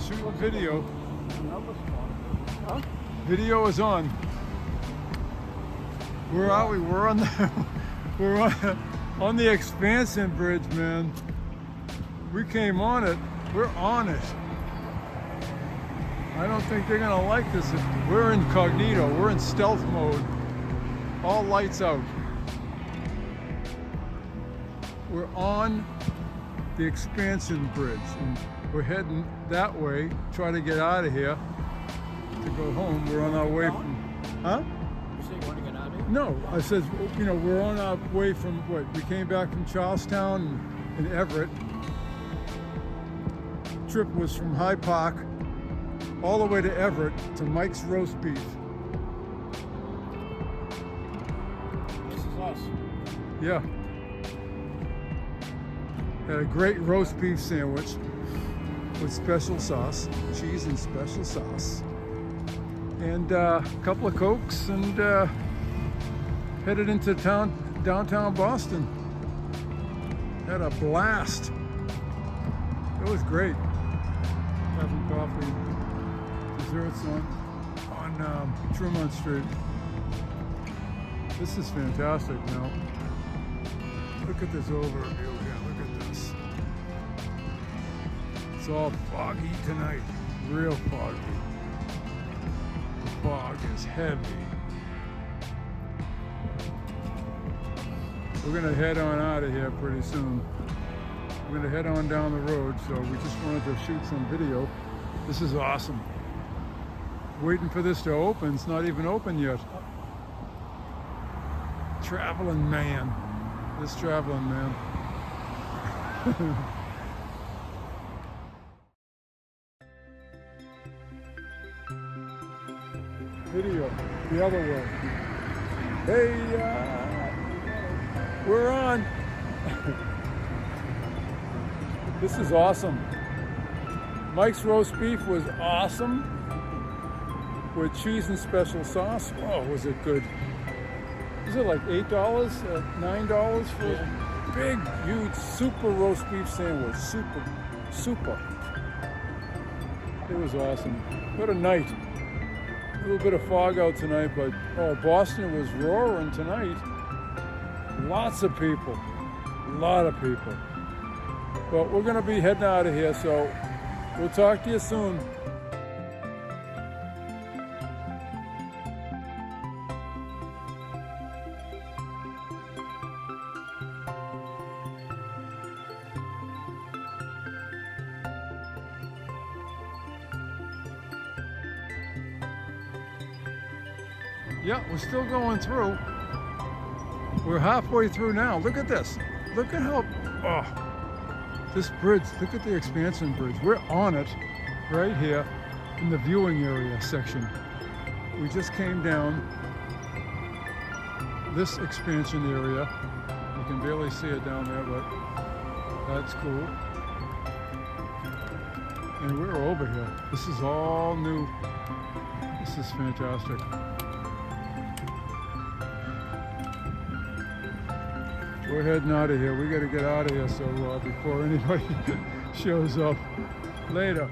shooting video. Another spot. Huh? Video is on. Where are we? We're on the expansion bridge, man. We came on it. We're on it. I don't think they're gonna like this. We're incognito. We're in stealth mode. All lights out. We're on the expansion bridge, and we're heading that way. Try to get out of here to go home. We're on our way from, huh? You say you want to get out of here? No, I said, you know, we're on our way from what? We came back from Charlestown and Everett. Trip was from Hyde Park all the way to Everett to Mike's Roast Beef. This is us. Yeah. Had a great roast beef sandwich with special sauce, cheese and special sauce. And a couple of Cokes, and headed into downtown Boston. Had a blast. It was great. Having coffee, desserts on Tremont Street. This is fantastic now. Look at this overview here. Look at this. It's all foggy tonight. Real foggy. The fog is heavy. We're gonna head on out of here pretty soon. We're gonna head on down the road, so we just wanted to shoot some video. This is awesome. Waiting for this to open. It's not even open yet. Traveling man. This traveling man. Video, the other way. Hey, we're on. This is awesome. Mike's roast beef was awesome with cheese and special sauce. Oh, was it good? Was it like $8, $9 for a big, huge, super roast beef sandwich? Super. It was awesome. What a night. A little bit of fog out tonight, but Boston was roaring tonight. Lots of people. A lot of people. But we're gonna be heading out of here, so we'll talk to you soon. Yeah, we're still going through. We're halfway through now. Look at this. Look at how, this bridge, look at the expansion bridge. We're on it right here in the viewing area section. We just came down this expansion area. You can barely see it down there, but that's cool. And we're over here. This is all new. This is fantastic. We're heading out of here. We got to get out of here so before anybody shows up. Later.